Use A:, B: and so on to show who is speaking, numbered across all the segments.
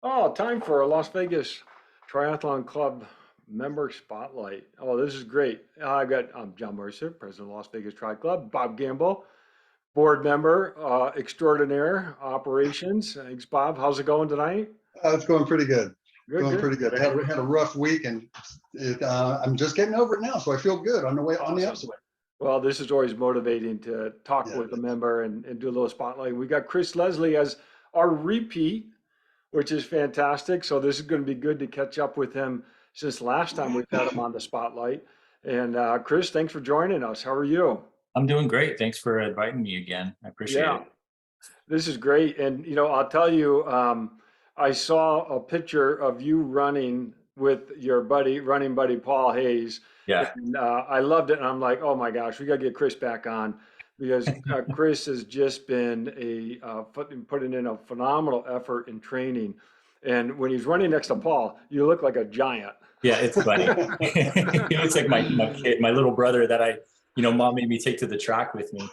A: Oh, time for a Las Vegas Triathlon Club member spotlight. Oh, this is great. I'm John Mercer, president of Las Vegas Tri Club. Bob Gamble, board member extraordinaire operations. Thanks, Bob. How's it going tonight?
B: It's going pretty good.
A: Good,
B: Going
A: good.
B: pretty good. I had a rough week, and I'm just getting over it now, so I feel good on the way on the
A: Awesome.
B: upswing.
A: Well, this is always motivating to talk
B: Yeah,
A: with a member and do a little spotlight. We got Chris Leslie as our repeat, which is fantastic. So this is going to be good to catch up with him since last time we've had him on the spotlight. And Chris, thanks for joining us. How are you?
C: I'm doing great. Thanks for inviting me again. I appreciate
A: Yeah,
C: it.
A: this is great. And I'll tell you, I saw a picture of you running with your running buddy Paul Hayes,
C: Yeah.
A: and I loved it. And I'm like, oh my gosh, we got to get Chris back on because Chris has just been putting in a phenomenal effort in training. And when he's running next to Paul, you look like a giant.
C: Yeah, it's funny. He looks like my kid, my little brother that mom made me take to the track with me.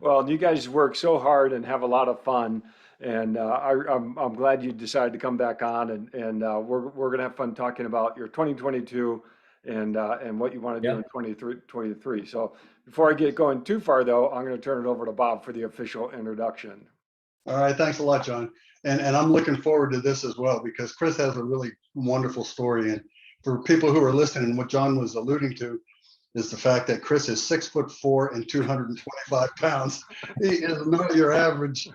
A: Well, you guys work so hard and have a lot of fun, and I'm glad you decided to come back on, and we're gonna have fun talking about your 2022 and what you want to do
C: Yeah.
A: in 23. So before I get going too far, though, I'm going to turn it over to Bob for the official introduction.
B: All right, thanks a lot, John. And I'm looking forward to this as well because Chris has a really wonderful story. And for people who are listening, what John was alluding to is the fact that Chris is 6'4" and 225 pounds. He is not your average,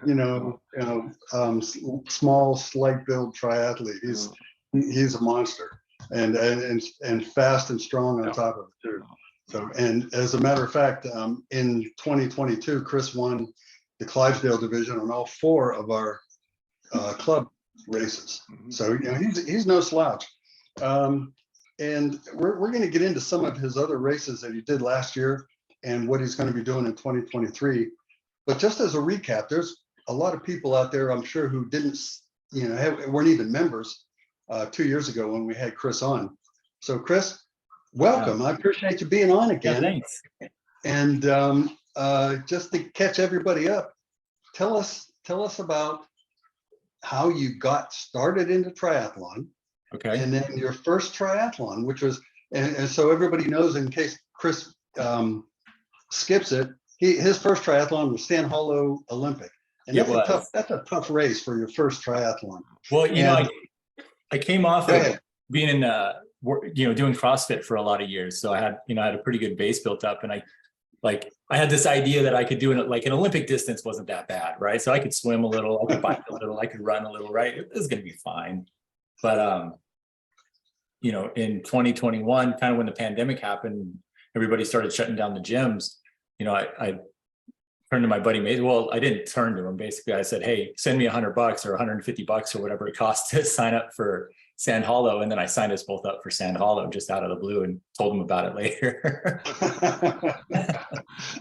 B: small, slight build triathlete. He's a monster and fast and strong on top of it too. So, and as a matter of fact, in 2022, Chris won the Clydesdale division on all four of our club races. So he's no slouch. And we're going to get into some of his other races that he did last year and what he's going to be doing in 2023. But just as a recap, there's a lot of people out there, I'm sure, who didn't, weren't even members 2 years ago when we had Chris on. So Chris, welcome.
C: Yeah.
B: I appreciate you being on again.
C: Yeah, thanks.
B: And just to catch everybody up, tell us about how you got started into triathlon.
C: Okay.
B: And then your first triathlon, which was, and so everybody knows in case Chris skips it, his first triathlon was Sand Hollow Olympic. And that's a tough race for your first triathlon.
C: Well, I came off of being in, doing CrossFit for a lot of years. So I had a pretty good base built up, and I had this idea that I could do it, like an Olympic distance wasn't that bad, right? So I could swim a little, I could bike a little, I could run a little, right? It was going to be fine. But, in 2021, kind of when the pandemic happened, everybody started shutting down the gyms. I turned to my buddy Mason. Well, I didn't turn to him. Basically, I said, hey, send me $100 or $150 or whatever it costs to sign up for Sand Hollow. And then I signed us both up for Sand Hollow just out of the blue and told him about it later.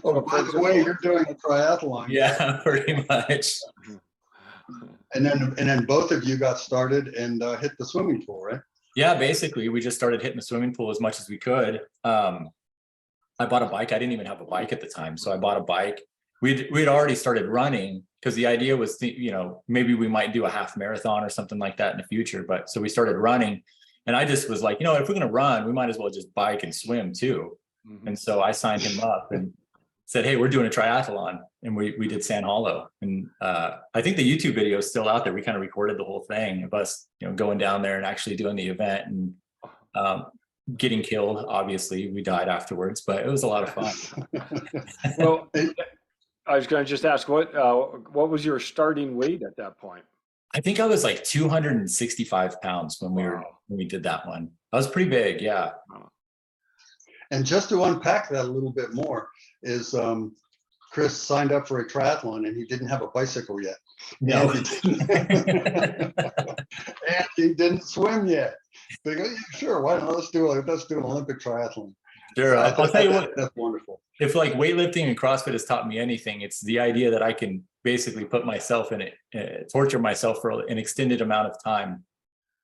B: Oh, by the way, you're doing a triathlon.
C: Yeah, pretty much.
B: And then both of you got started and hit the swimming pool, right?
C: Yeah, basically, we just started hitting the swimming pool as much as we could. I bought a bike. I didn't even have a bike at the time, so I bought a bike. We'd already started running because the idea was, maybe we might do a half marathon or something like that in the future. But so we started running, and I just was like, if we're going to run, we might as well just bike and swim too. And so I signed him up and said, hey, we're doing a triathlon, and we did Sand Hollow. And I think the YouTube video is still out there. We kind of recorded the whole thing of us, going down there and actually doing the event and getting killed. Obviously, we died afterwards, but it was a lot of fun.
A: Well, I was going to just ask, what was your starting weight at that point?
C: I think I was like 265 pounds when we did that one. I was pretty big, yeah.
B: And just to unpack that a little bit more is Chris signed up for a triathlon and he didn't have a bicycle yet.
C: No.
B: And he didn't swim yet. They go, yeah, sure, why not? Let's do an Olympic triathlon.
C: Sure, I'll tell you what.
B: That's wonderful.
C: If like weightlifting and CrossFit has taught me anything, it's the idea that I can basically put myself in it, torture myself for an extended amount of time,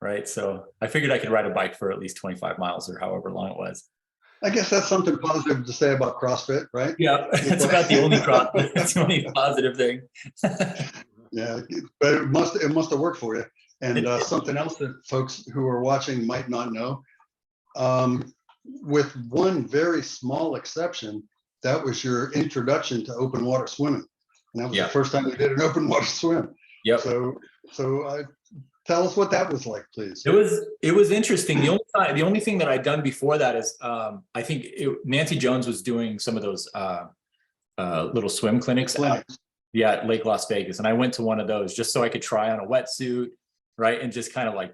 C: right? So I figured I could ride a bike for at least 25 miles or however long it was.
B: I guess that's something positive to say about CrossFit, right?
C: Yeah, that's about the only that's the only positive thing.
B: Yeah, but it must have worked for you. And
C: It-
B: something else that folks who are watching might not know, um, with one very small exception, that was your introduction to open water swimming. And that was
C: Yeah.
B: the first time you did an open water swim.
C: Yep.
B: So tell us what that was like, please.
C: It was interesting. The only thing that I'd done before that is I think Nancy Jones was doing some of those little swim clinics at Lake Las Vegas, and I went to one of those just so I could try on a wetsuit, right, and just kind of like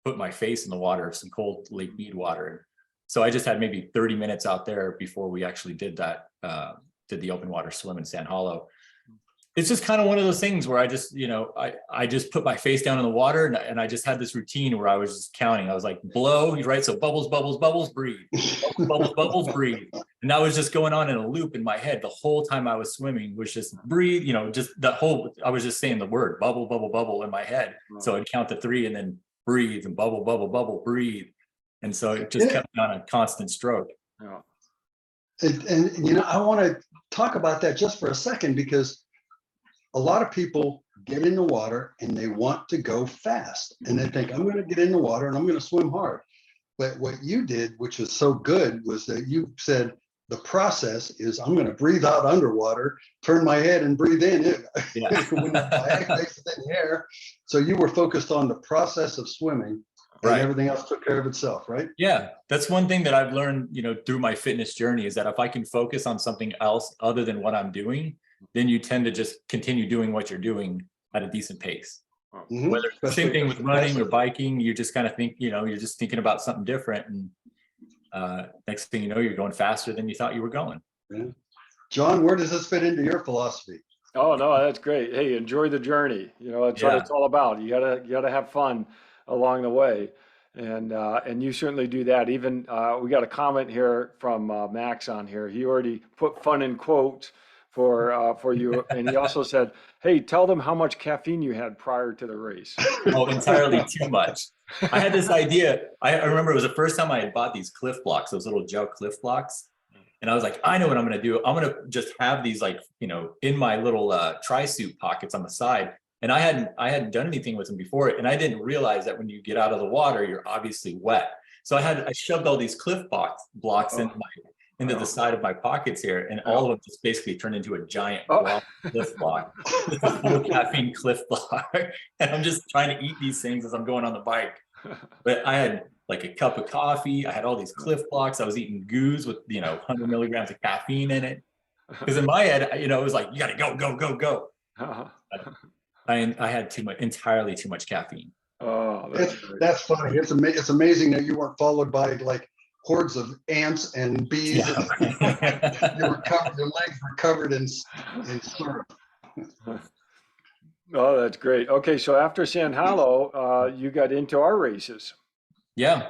C: put my face in the water, some cold Lake Mead water. So I just had maybe 30 minutes out there before we actually did that, did the open water swim in Sand Hollow. It's just kind of one of those things where I just, I just put my face down in the water, and I just had this routine where I was just counting. I was like, blow, right? So bubbles, bubbles, bubbles, breathe. Bubbles, bubbles, breathe. And that was just going on in a loop in my head the whole time I was swimming, was just breathe, just the whole, I was just saying the word bubble, bubble, bubble in my head. So I'd count to 3 and then breathe and bubble, bubble, bubble, breathe. And so it just kept on a constant stroke.
A: Yeah.
B: And I want to talk about that just for a second, because a lot of people get in the water and they want to go fast, and they think, I'm going to get in the water and I'm going to swim hard. But what you did, which is so good, was that you said the process is I'm going to breathe out underwater, turn my head and breathe in. When my face is in the air. So you were focused on the process of swimming, and
C: Right.
B: everything else took care of itself, right?
C: Yeah, that's one thing that I've learned, through my fitness journey, is that if I can focus on something else other than what I'm doing, then you tend to just continue doing what you're doing at a decent pace.
B: Mhm.
C: Whether same thing with running or biking, you just kind of think, you're just thinking about something different, and next thing you know, you're going faster than you thought you were going.
B: Yeah. John, where does this fit into your philosophy?
A: Oh, no, that's great. Hey, enjoy the journey. That's what
C: Yeah.
A: it's all about. You gotta have fun along the way. And you certainly do that. Even, we got a comment here from, Max on here. He already put fun in quotes for you. And he also said, hey, tell them how much caffeine you had prior to the race.
C: Oh, entirely too much. I had this idea. I remember it was the first time I had bought these Cliff Blocks, those little gel Cliff Blocks. And I was like, I know what I'm going to do. I'm going to just have these in my little tri-suit pockets on the side. And I hadn't done anything with them before. And I didn't realize that when you get out of the water, you're obviously wet. So I shoved all these Cliff blocks into the side of my pockets here. And all of them just basically turned into a giant Cliff Block. This whole caffeine Cliff Block. And I'm just trying to eat these things as I'm going on the bike. But I had like a cup of coffee. I had all these Cliff Blocks. I was eating goos with 100 milligrams of caffeine in it. Because in my head, it was like, you got to go, go, go, go. I had entirely too much caffeine.
A: Oh,
B: that's funny. It's amazing that you weren't followed by like hordes of ants and bees.
C: Yeah.
B: Your legs were covered in syrup.
A: Oh, that's great. Okay, so after Sand Hollow, you got into our races.
C: Yeah,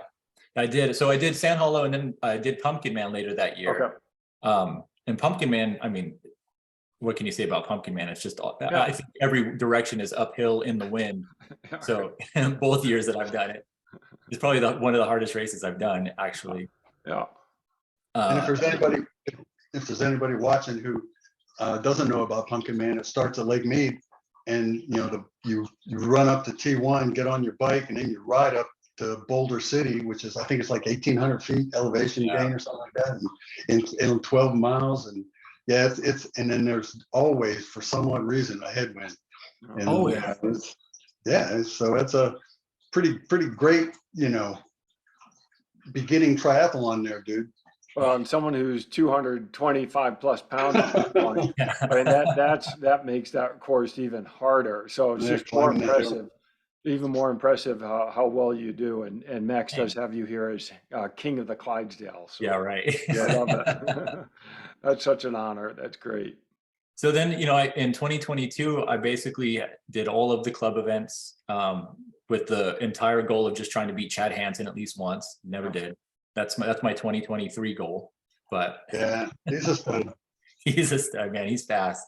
C: I did. So I did Sand Hollow, and then I did Pumpkin Man later that year.
A: Okay.
C: And Pumpkin Man, what can you say about Pumpkin Man? It's just, I think every direction is uphill in the wind. So both years that I've done it, it's probably one of the hardest races I've done, actually.
A: Yeah.
B: And if there's anybody watching who doesn't know about Pumpkin Man, it starts at Lake Mead, and you run up to T1, get on your bike, and then you ride up to Boulder City, which is, I think it's like 1,800 feet elevation gain or something like that, and in 12 miles. And yeah, and then there's always, for some odd reason, a headwind. And, so it's a pretty great, beginning triathlon there, dude.
A: Well, and someone who's 225 plus pounds at that point, that makes that course even harder. So it's just more impressive, even more impressive how well you do. And Max does have you here as King of the Clydesdale. So,
C: yeah, right.
A: I love it. That's such an honor. That's great.
C: So then, in 2022, I basically did all of the club events with the entire goal of just trying to beat Chad Hansen at least once. Never did. That's my 2023 goal. But
B: yeah, he's a stud.
C: He's a stud, man. He's fast.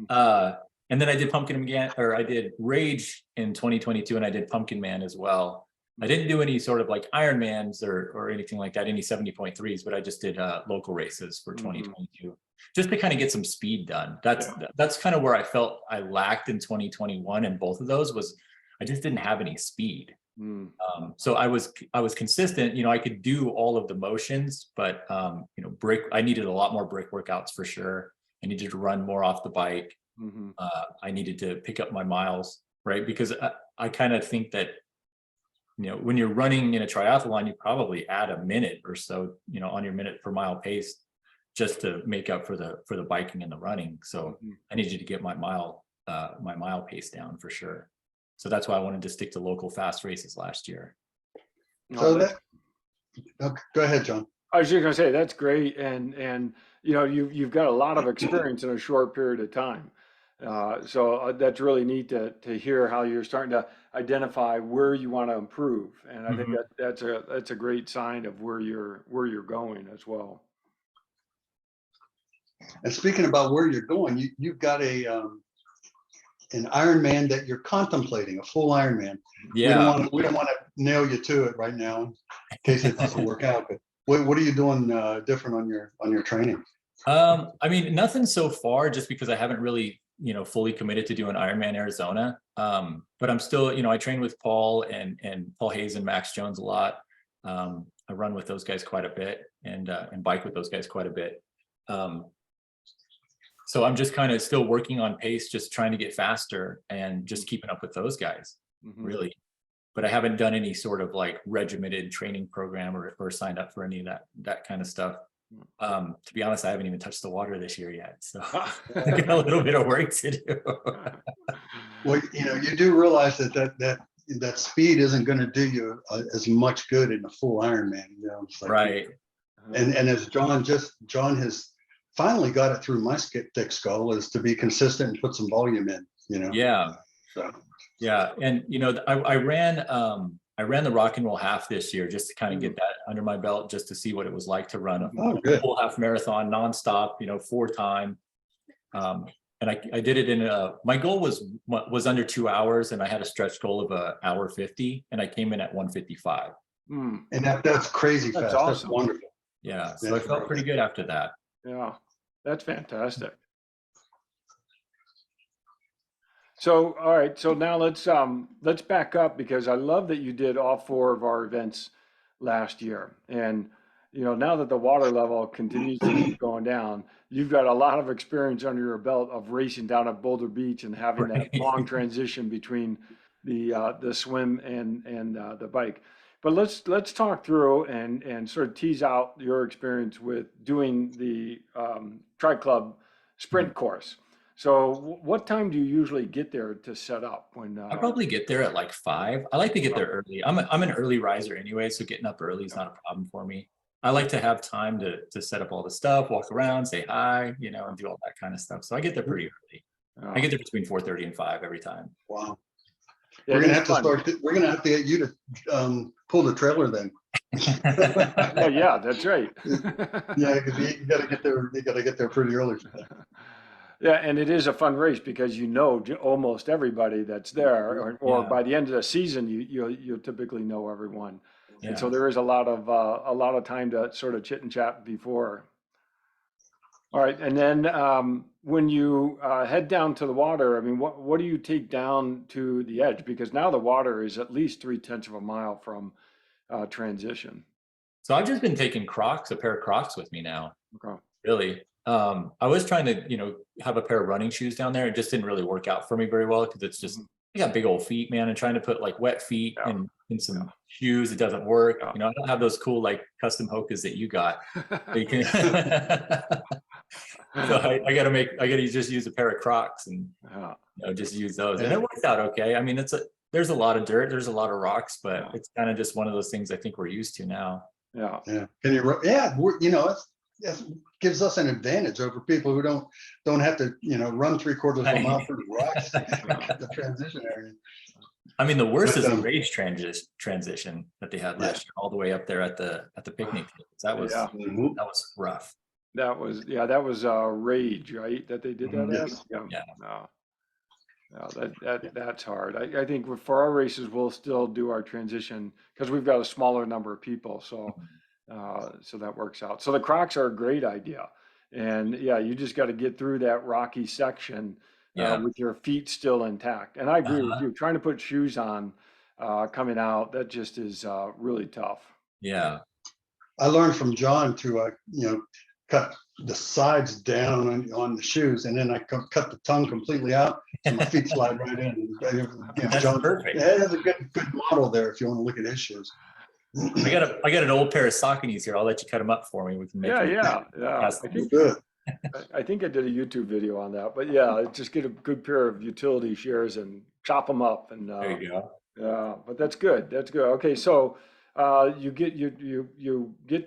C: And then I did I did Rage in 2022, and I did Pumpkin Man as well. I didn't do any sort of like Ironmans or anything like that, any 70.3s, but I just did local races for 2022, just to kind of get some speed done. That's kind of where I felt I lacked in 2021, and both of those was I just didn't have any speed. So I was consistent. You know, I could do all of the motions, but you know, I needed a lot more brick workouts for sure. I needed to run more off the bike. I needed to pick up my miles, right? Because I kind of think that, you know, when you're running in a triathlon, you probably add a minute or so, you know, on your minute per mile pace, just to make up for the biking and the running. So I needed to get my mile pace down for sure. So that's why I wanted to stick to local fast races last year.
B: So go ahead, John.
A: I was just gonna say, that's great. And you know, you've got a lot of experience in a short period of time. So that's really neat to hear how you're starting to identify where you want to improve. And I think that's a great sign of where you're going as well.
B: And speaking about where you're going, you've got an Ironman that you're contemplating, a full Ironman.
C: Yeah.
B: We don't want to nail you to it right now in case it doesn't work out. But what are you doing different on your training?
C: I mean, nothing so far, just because I haven't really, you know, fully committed to doing Ironman Arizona. But I'm still, you know, I train with Paul and Paul Hayes and Max Jones a lot. I run with those guys quite a bit and bike with those guys quite a bit. So I'm just kind of still working on pace, just trying to get faster and just keeping up with those guys, really. But I haven't done any sort of like regimented training program or signed up for any of that kind of stuff. To be honest, I haven't even touched the water this year yet, so I got a little bit of work to do.
B: Well, you know, you do realize that speed isn't going to do you as much good in a full Ironman. You know, it's like,
C: right.
B: And as John has finally got it through my thick skull, is to be consistent and put some volume in. You know.
C: Yeah.
B: So.
C: Yeah, and you know, I ran the Rock and Roll Half this year just to kind of get that under my belt, just to see what it was like to run a full half marathon nonstop, you know, 4-time. And I did it in my goal was under 2 hours, and I had a stretch goal of 1:50, and I came in at 1:55.
B: And that's crazy fast.
A: Awesome.
B: That's wonderful.
C: Yeah, so I felt pretty good after that.
A: Yeah, that's fantastic. So, all right. So now let's back up, because I love that you did all 4 of our events last year. And, you know, now that the water level continues to keep going down, you've got a lot of experience under your belt of racing down at Boulder Beach and having that long transition between the swim and the bike. But let's talk through and sort of tease out your experience with doing the Tri Club sprint course. So what time do you usually get there to set up?
C: I probably get there at like 5. I like to get there early. I'm an early riser anyway, so getting up early is not a problem for me. I like to have time to set up all the stuff, walk around, say hi, you know, and do all that kind of stuff. So I get there pretty early. I get there between 4:30 and 5 every time.
B: Wow.
A: Yeah,
B: we're gonna have to get you to pull the trailer then.
A: Well, yeah, that's right.
B: Yeah, because you gotta get there. You gotta get there pretty early for that.
A: Yeah, and it is a fun race because you know almost everybody that's there, or by the end of the season, you'll typically know everyone.
C: Yeah.
A: And so there is a lot of time to sort of chit and chat before. All right, and then when you head down to the water, I mean, what do you take down to the edge? Because now the water is at least 3/10 of a mile from transition.
C: So I've just been taking Crocs, a pair of Crocs with me now.
A: Okay.
C: Really. I was trying to, you know, have a pair of running shoes down there. It just didn't really work out for me very well, because it's just, I got big old feet, man, and trying to put like wet feet in some shoes, it doesn't work. You know, I don't have those cool like custom Hokas that you got. You can so I gotta just use a pair of Crocs and you know, just use those. And it works out okay. I mean, there's a lot of dirt, there's a lot of rocks, but it's kind of just one of those things I think we're used to now.
B: Yeah. Can you? Yeah. You know, it gives us an advantage over people who don't have to, you know, run 3/4 of a mile through the rocks, the transition area.
C: I mean, the worst is the rage transition that they had last year, all the way up there at the picnic tables. That was rough.
A: That was rage, right? That they did that.
B: Yes.
A: Yeah. Yeah, that's hard. I think for our races, we'll still do our transition because we've got a smaller number of people. So, so that works out. So the Crocs are a great idea. And yeah, you just got to get through that rocky section
C: Yeah.
A: with your feet still intact. And I agree with
C: Uh-huh.
A: you. Trying to put shoes on coming out, that just is really tough.
C: Yeah.
B: I learned from John to, cut the sides down on the shoes, and then I cut the tongue completely out, so my feet slide right in.
C: That's
B: John
C: perfect.
B: has a good model there if you want to look at his shoes.
C: I got an old pair of Sauconys here. I'll let you cut them up for me. We can make
A: Yeah,
C: them.
A: yeah.
B: Good.
A: I think I did a YouTube video on that, but yeah, just get a good pair of utility shears and chop them up and
C: There you go.
A: yeah, but that's good. That's good. Okay, so you get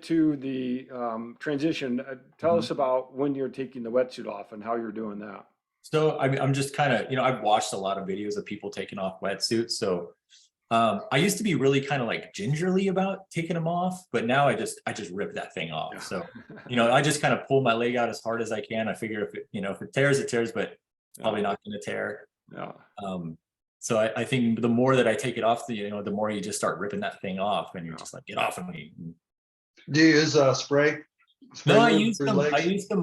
A: to the transition. Tell
C: Mhm.
A: us about when you're taking the wetsuit off and how you're doing that.
C: So I'm just kind of, I've watched a lot of videos of people taking off wetsuits. So I used to be really kind of like gingerly about taking them off, but now I just rip that thing off.
A: Yeah.
C: So, I just kind of pull my leg out as hard as I can. I figure if it tears, it tears, but it's probably not going to tear.
A: Yeah.
C: So I think the more that I take it off, the more you just start ripping that thing off, and you're
A: Yeah.
C: just like, get off of me.
B: Do you use spray?
C: No, I
B: lube
C: use
B: for your
C: them. I
B: legs?
C: use them.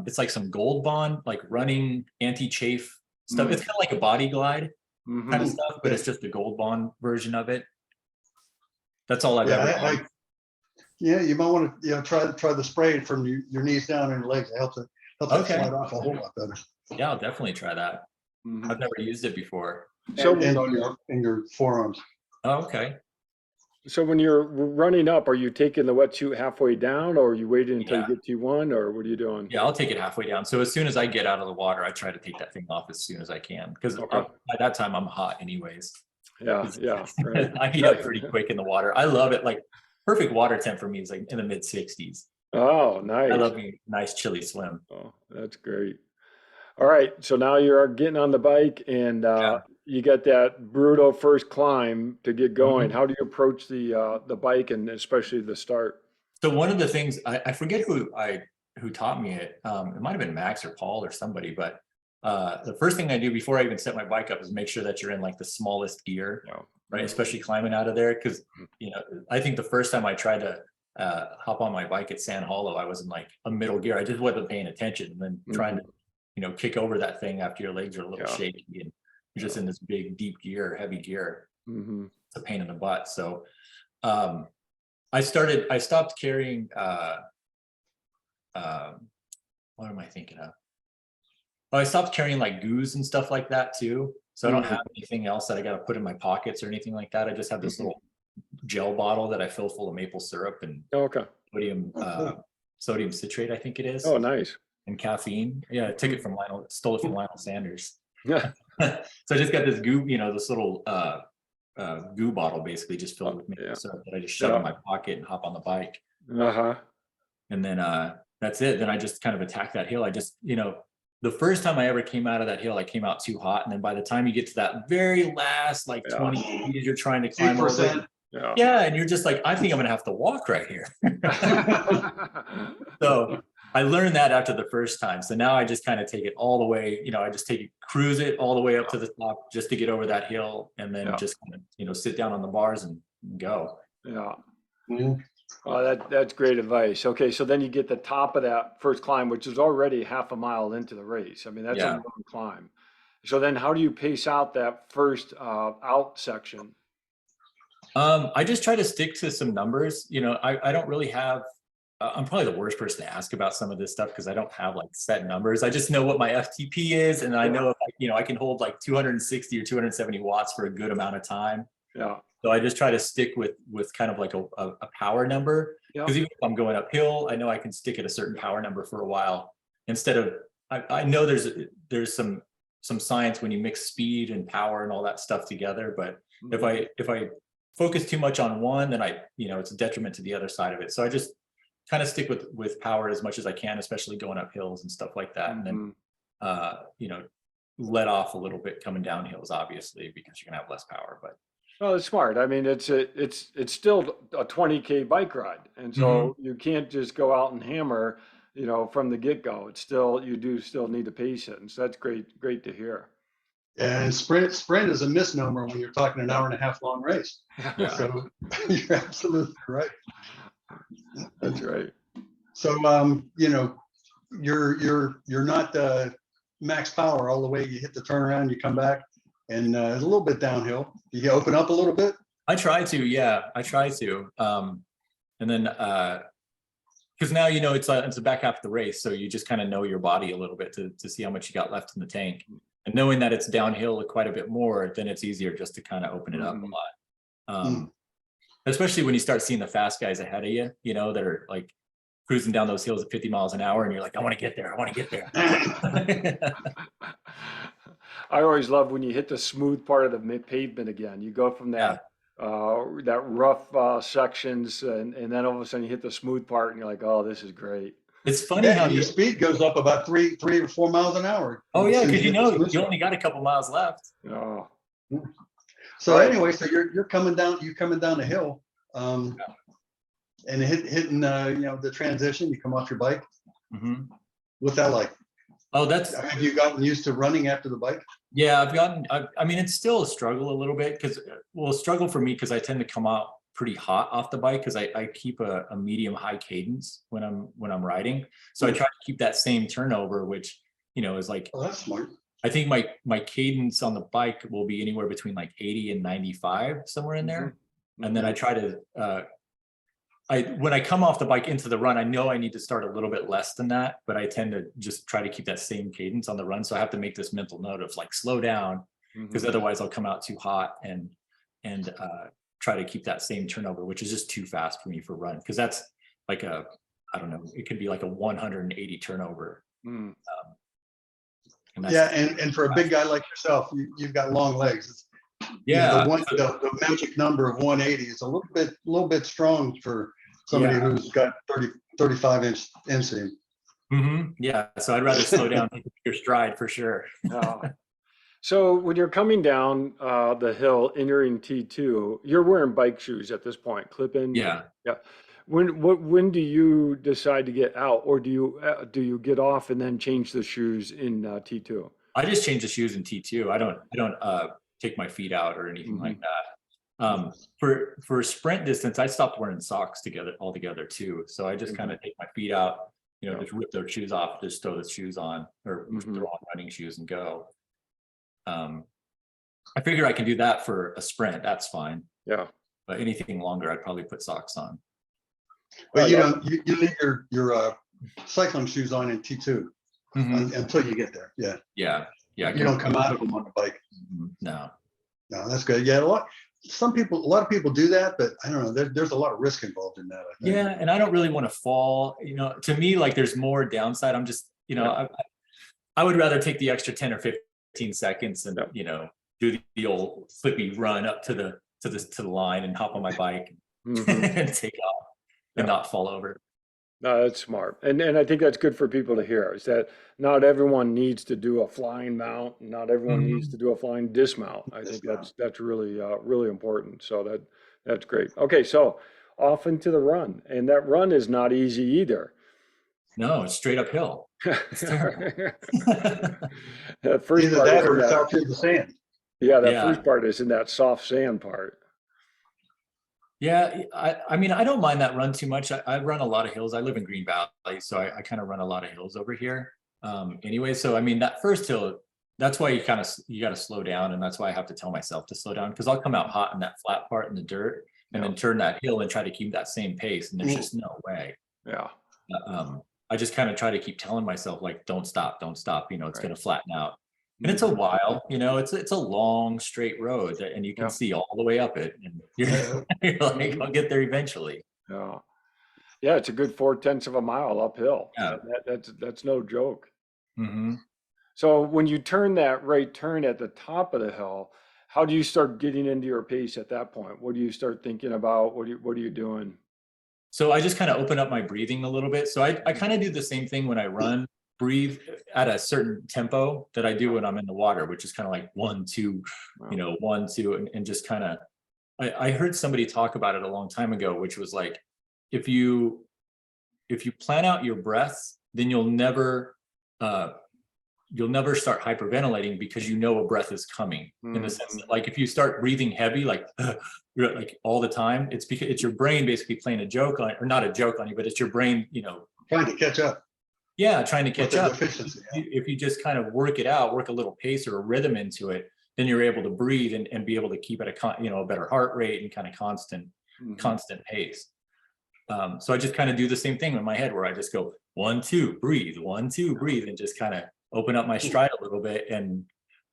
C: It's like some Gold Bond, like running anti-chafe stuff. It's kind of like a body glide kind of
A: Hmm.
C: stuff, but it's just a Gold Bond version of it. That's all I've
B: Yeah,
C: ever done.
B: yeah, you might want to, try the spray from your knees down and your legs. It helps it
C: Okay.
B: slide off a whole lot better.
C: Yeah, I'll definitely try that.
A: Hmm.
C: I've never used it before.
A: So,
B: And on your forearms.
C: Oh, okay.
A: so when you're running up, are you taking the wetsuit halfway down, or are you waiting until you
C: Yeah.
A: get to one, or what are you doing?
C: Yeah, I'll take it halfway down. So as soon as I get out of the water, I try to take that thing off as soon as I can, because
A: Okay.
C: by that time I'm hot anyways.
A: Yeah, yeah, right.
C: I heat up pretty quick in the water. I love it. Like perfect water temp for me is like in the mid 60s.
A: Oh,
C: I
A: nice.
C: love a nice chilly swim.
A: Oh, that's great. All right, so now you're getting on the bike and
C: Yeah.
A: you got that brutal first climb to get going.
C: Mhm.
A: How do you approach the bike and especially the start?
C: So one of the things I forget who taught me it. It might have been Max or Paul or somebody, but the first thing I do before I even set my bike up is make sure that you're in like the smallest gear,
A: Yeah.
C: right? Especially climbing out of there, because I think the first time I tried to hop on my bike at San Hollow, I was in like a middle gear. I just wasn't paying attention, and then trying to kick over that thing after your legs are a little
A: Yeah.
C: shaky and you're just in this big deep gear, heavy gear.
A: Hmm.
C: It's a pain in the butt. So I stopped carrying what am I thinking of? Oh, I stopped carrying like goos and stuff like that too. So I don't have anything else that I got to put in my pockets or anything like that. I just have this little gel bottle that I fill full of maple syrup and
A: Okay.
C: sodium citrate, I think it is,
A: Oh, nice.
C: and caffeine. Yeah, I took it from stole it from Lionel Sanders.
A: Yeah.
C: So I just got this goo, this little goo bottle basically just filled with maple
A: Yeah.
C: syrup that I just shove in my pocket and hop on the bike.
A: Uh-huh.
C: And then that's it. Then I just kind of attack that hill. I just, the first time I ever came out of that hill, I came out too hot. And then by the time you get to that very last, like 20 feet, you're trying to climb over.
B: 8%.
A: Yeah.
C: Yeah. And you're just like, I think I'm going to have to walk right here. So I learned that after the first time. So now I just kind of take it all the way, I just cruise it all the way up to the top just to get over that hill, and then just kind of, sit down on the bars and go.
A: Yeah.
B: Mhm.
A: Oh, that's great advice. Okay, so then you get the top of that first climb, which is already half a mile into the race. I mean, that's a
C: Yeah.
A: long climb. So then how do you pace out that first out section?
C: I just try to stick to some numbers. I don't really have, I'm probably the worst person to ask about some of this stuff because I don't have like set numbers. I just know what my FTP is, and I know if I can hold like 260 or 270 watts for a good amount of time.
A: Yeah.
C: So I just try to stick with kind of like a power number, because even if I'm going uphill, I know I can stick at a certain power number for a while instead of, I know there's some science when you mix speed and power and all that stuff together. But if I focus too much on one, then it's a detriment to the other side of it. So I just kind of stick with power as much as I can, especially going up hills and stuff like that. And then, let off a little bit coming down hills, obviously, because you're gonna have less power, but.
A: Oh, it's smart. I mean, it's still a 20K bike ride, and so you can't just go out and hammer, from the get-go. It's still, you do still need to pace it, and so that's great to hear.
B: And sprint is a misnomer when you're talking an hour and a half long race.
C: Yeah.
B: So you're absolutely right.
A: That's right.
B: So you know, you're not max power all the way. You hit the turnaround, you come back, and it's a little bit downhill. You open up a little bit.
C: I try to, yeah, I try to. And then because now you know it's the back half of the race, so you just kind of know your body a little bit to see how much you got left in the tank. And knowing that it's downhill quite a bit more, then it's easier just to kind of open it up a lot. Especially when you start seeing the fast guys ahead of you, you know, that are like cruising down those hills at 50 miles an hour, and you're like, I want to get there, I want to get there.
A: I always love when you hit the smooth part of the pavement again. You go from that that rough sections, and then all of a sudden you hit the smooth part, and you're like, oh, this is great.
C: It's funny how
B: your speed goes up about three or 4 miles an hour.
C: Oh yeah, because you know you only got a couple miles left.
A: Oh.
B: So anyway, so you're coming down the hill, and hitting you know, the transition. You come off your bike. What's that like?
C: Oh,
B: have you gotten used to running after the bike?
C: Yeah, I mean, it's still a struggle a little bit because, well, a struggle for me because I tend to come out pretty hot off the bike because I keep a medium high cadence when I'm riding. So I try to keep that same turnover, which, you know, is like,
B: oh, that's smart.
C: I think my cadence on the bike will be anywhere between like 80 and 95, somewhere in there. And then I try to, when I come off the bike into the run, I know I need to start a little bit less than that, but I tend to just try to keep that same cadence on the run. So I have to make this mental note of like, slow down, because otherwise I'll come out too hot and try to keep that same turnover, which is just too fast for me for run. Cause that's like I don't know, it could be like a 180 turnover.
B: And for a big guy like yourself, you've got long legs.
C: Yeah.
B: The magic number of 180 is a little bit strong for somebody who's got 35-inch inseam.
C: Yeah. So I'd rather slow down, take your stride for sure.
A: So when you're coming down the hill, entering T2, you're wearing bike shoes at this point, clip-in.
C: Yeah.
A: When do you decide to get out, or do you get off and then change the shoes in T2?
C: I just change the shoes in T2. I don't take my feet out or anything like that. For sprint distance, I stopped wearing socks altogether too. So I just kind of take my feet out, you know, just rip those shoes off, just throw the shoes on, or throw on running shoes and go. I figure I can do that for a sprint. That's fine. Yeah. But anything longer, I'd probably put socks on.
B: But you leave your cycling shoes on in T2 until you get there. Yeah.
C: Yeah. Yeah.
B: You don't come out of them on the bike.
C: No,
B: that's good. Yeah. A lot of people do that, but I don't know. There's a lot of risk involved in that, I think.
C: Yeah. And I don't really want to fall, you know, to me, like there's more downside. I'm just, you know, I would rather take the extra 10 or 15 seconds and, you know, do the old flippy run up to the line and hop on my bike and take off and not fall over.
A: No, that's smart. And I think that's good for people to hear, is that not everyone needs to do a flying mount. Not everyone needs to do a flying dismount. I think that's really, really important. So that's great. Okay. So off into the run, and that run is not easy either.
C: No, it's straight uphill. It's terrible.
A: That first
B: Either
A: part
B: that or it's out through the sand.
A: Yeah, that first part is in that soft sand part.
C: Yeah, I mean, I don't mind that run too much. I run a lot of hills. I live in Green Valley, so I kind of run a lot of hills over here. Anyway, so I mean, that first hill, that's why you got to slow down, and that's why I have to tell myself to slow down, because I'll come out hot in that flat part in the dirt, and then turn that hill and try to keep that same pace, and there's just no way.
A: Yeah.
C: I just kind of try to keep telling myself, like, don't stop, you know, it's going to flatten out. And it's a while, you know, it's a long straight road, and you can see all the way up it, and you're like, I'll get there eventually.
A: Yeah, it's a good 4/10 of a mile uphill.
C: Yeah.
A: That's no joke. So when you turn that right turn at the top of the hill, how do you start getting into your pace at that point? What do you start thinking about? What are you doing?
C: So I just kind of open up my breathing a little bit. So I kind of do the same thing when I run. Breathe at a certain tempo that I do when I'm in the water, which is kind of like 1, 2, you know, 1, 2, and just kind of, I heard somebody talk about it a long time ago, which was like, if you plan out your breaths, then you'll never you'll never start hyperventilating because you know a breath is coming. In the sense that, like, if you start breathing heavy, like like all the time, it's because it's your brain basically playing a joke on, or not a joke on you, but it's your brain,
B: Trying to catch up.
C: yeah, trying to catch
B: with the
C: up.
B: deficiency, yeah.
C: If you just kind of work it out, work a little pace or a rhythm into it, then you're able to breathe and be able to keep at a better heart rate and kind of constant pace. So I just kind of do the same thing in my head where I just go 1, 2, breathe, 1, 2, breathe, and just kind of open up my stride a little bit. And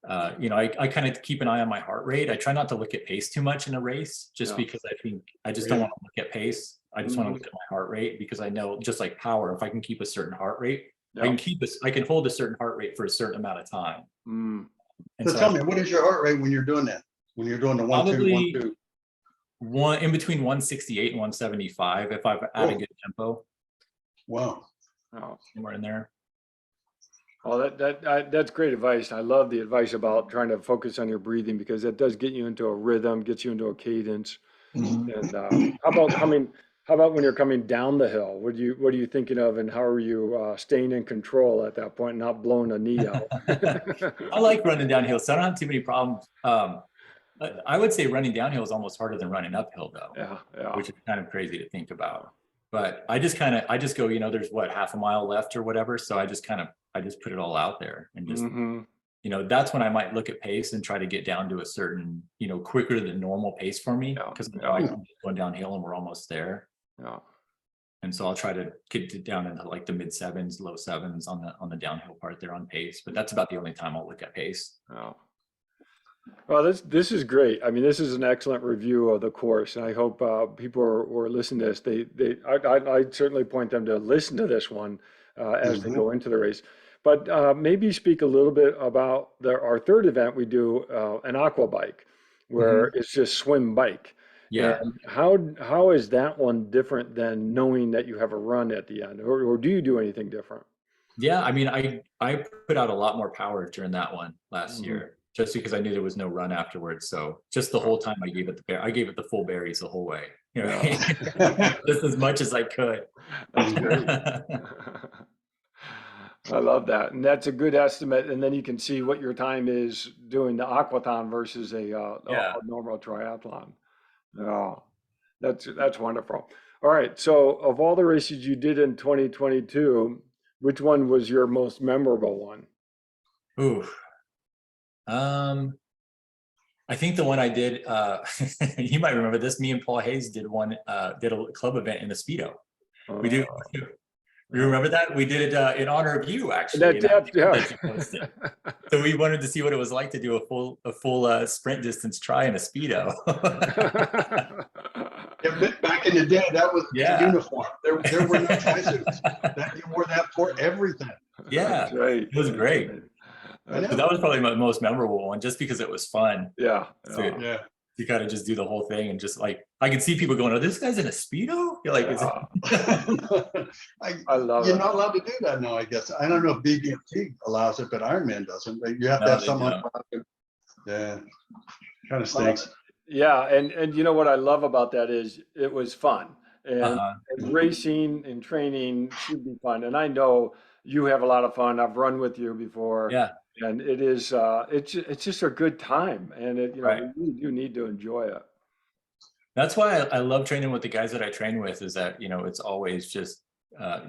C: I kind of keep an eye on my heart rate. I try not to look at pace too much in a race, just because I think I just don't want to look at pace. I just want to look at my heart rate, because I know, just like power, if I can keep a certain heart rate, I can hold a certain heart rate for a certain amount of time. And
B: So tell me, what is your heart rate when you're doing that? When you're doing the 1, 2, 1, 2?
C: One in between 168 and 175 if I've at a good tempo.
B: Wow.
C: Somewhere in there.
A: Oh, that's great advice. I love the advice about trying to focus on your breathing, because that does get you into a rhythm, gets you into a cadence. And how about when you're coming down the hill? What are you thinking of, and how are you staying in control at that point, not blowing a knee out?
C: I like running downhill, so I don't have too many problems. I would say running downhill is almost harder than running uphill, though.
A: Yeah.
C: Which is kind of crazy to think about. But I just go, there's half a mile left or whatever. So I just put it all out there and just, that's when I might look at pace and try to get down to a certain, quicker than normal pace for me, because I'm going downhill and we're almost there.
A: Yeah.
C: And so I'll try to get it down into like the mid 7s, low 7s on the downhill part there on pace. But that's about the only time I'll look at pace.
A: Oh. Well, this is great. I mean, this is an excellent review of the course, and I hope people who are listening to this, I certainly point them to listen to this one as they go into the race. But maybe speak a little bit about our third event. We do an aqua bike, where it's just swim bike.
C: Yeah.
A: And how is that one different than knowing that you have a run at the end, or do you do anything different?
C: Yeah, I mean, I put out a lot more power during that one last year, just because I knew there was no run afterwards. So just the whole time I gave it the full berries the whole way, just as much as I could.
A: That's great. I love that, and that's a good estimate. And then you can see what your time is doing the aquathon versus a normal triathlon. Oh, that's wonderful. All right, so of all the races you did in 2022, which one was your most memorable one?
C: Ooh, I think the one I did, you might remember this. Me and Paul Hayes did a club event in the Speedo. We do. You remember that? We did it in honor of you, actually. So we wanted to see what it was like to do a full sprint distance try in a Speedo.
B: Back in the day, that was the uniform. There were no tri-suits. You wore that for everything.
C: Yeah,
A: right.
C: It was great. But that was probably my most memorable one, just because it was fun.
A: Yeah.
C: You kind of just do the whole thing, and just like I can see people going, "Oh, this guy's in a Speedo." You're like,
B: I love it. You're not allowed to do that now, I guess. I don't know if BBFT allows it, but Ironman doesn't. You have to have someone. Yeah, kind of stinks.
A: Yeah, and you know what I love about that is it was fun, and racing and training should be fun. And I know you have a lot of fun. I've run with you before.
C: Yeah.
A: And it is, it's just a good time, and you need to enjoy it.
C: That's why I love training with the guys that I train with. Is that it's always just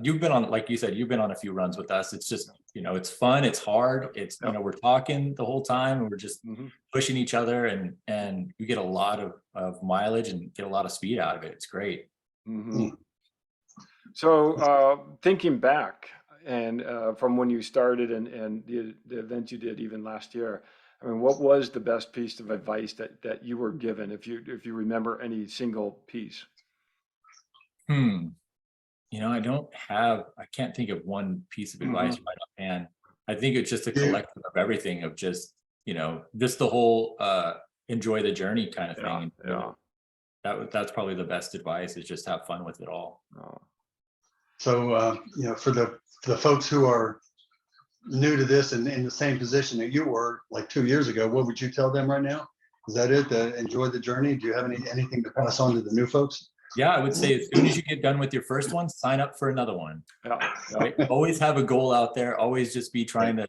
C: you've been on, like you said, you've been on a few runs with us. It's just it's fun, it's hard, it's we're talking the whole time, and we're just pushing each other, and you get a lot of mileage and get a lot of speed out of it. It's great.
A: So thinking back, and from when you started and the events you did even last year, I mean, what was the best piece of advice that you were given, if you remember any single piece?
C: I can't think of one piece of advice right offhand. I think it's just a collective of everything, of just just the whole enjoy the journey kind of thing. That's probably the best advice, is just have fun with it all.
B: So for the folks who are new to this and in the same position that you were like 2 years ago, what would you tell them right now? Is that it? Enjoy the journey? Do you have anything to pass on to the new folks?
C: Yeah, I would say as soon as you get done with your first one, sign up for another one.
A: Yeah,
C: Right? Always have a goal out there. Always just be trying to,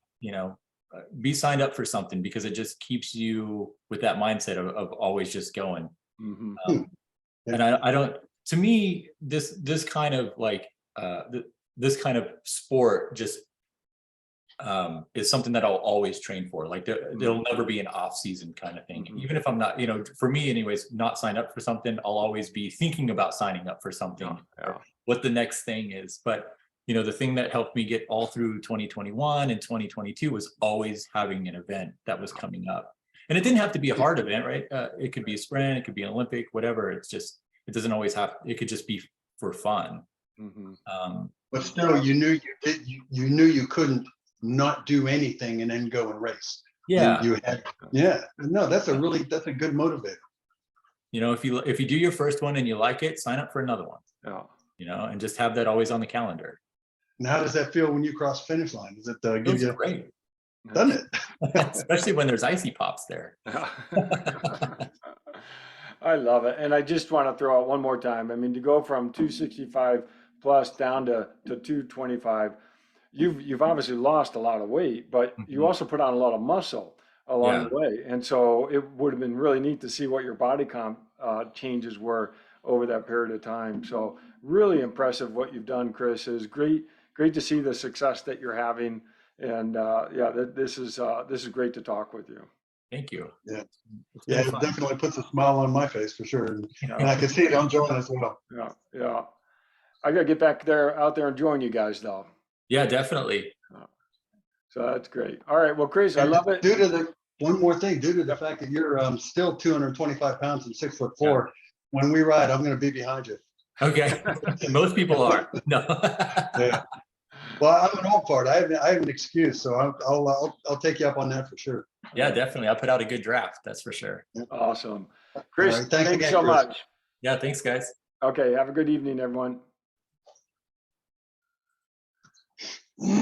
C: be signed up for something, because it just keeps you with that mindset of always just going.
A: mhm,
C: And I don't, to me, this kind of like, this kind of sport just is something that I'll always train for. Like there'll never be an off season kind of thing.
A: Mhm.
C: Even if I'm not, for me anyways, not signed up for something, I'll always be thinking about signing up for something,
A: yeah,
C: or what the next thing is. But the thing that helped me get all through 2021 and 2022 was always having an event that was coming up. And it didn't have to be a hard event, right? It could be a sprint, it could be an Olympic, whatever. It's just, it doesn't always have, it could just be for fun.
A: mhm.
B: But still, you knew you knew you couldn't not do anything and then go and race.
C: Yeah.
B: You had, no, that's a good motivator.
C: If you do your first one and you like it, sign up for another one.
A: Yeah.
C: And just have that always on the calendar.
B: And how does that feel when you cross finish line? Does it give
C: Feels
B: you,
C: great,
B: doesn't it?
C: especially when there's icy pops there.
A: I love it. And I just want to throw out one more time. I mean, to go from 265 plus down to 225, you've obviously lost a lot of weight, but you
C: Mhm.
A: also put on a lot of muscle along
C: Yeah.
A: the way. And so it would have been really neat to see what your body comp changes were over that period of time. So really impressive what you've done, Chris. It is great to see the success that you're having. And this is great to talk with you.
C: Thank you.
B: Yeah.
C: It's been
B: Yeah, it
C: fun.
B: definitely puts a smile on my face for sure. And
A: Yeah,
B: I can see it on Joanne as well.
A: yeah. I gotta get back there, out there and join you guys though.
C: Yeah, definitely.
A: So that's great. All right. Well, Chris, I
B: And
A: love it.
B: one more thing, due to the fact that you're still 225 pounds and 6'4", when we ride, I'm going to be behind you.
C: Okay. Most people are. No.
B: Yeah. Well, I'm an old fart. I have an excuse, so I'll take you up on that for sure.
C: Yeah, definitely. I'll put out a good draft. That's for sure.
A: Awesome. Chris,
B: All right. Thanks
A: thanks
B: again,
A: so
B: Chris.
A: much.
C: Yeah. Thanks, guys.
A: Okay. Have a good evening, everyone.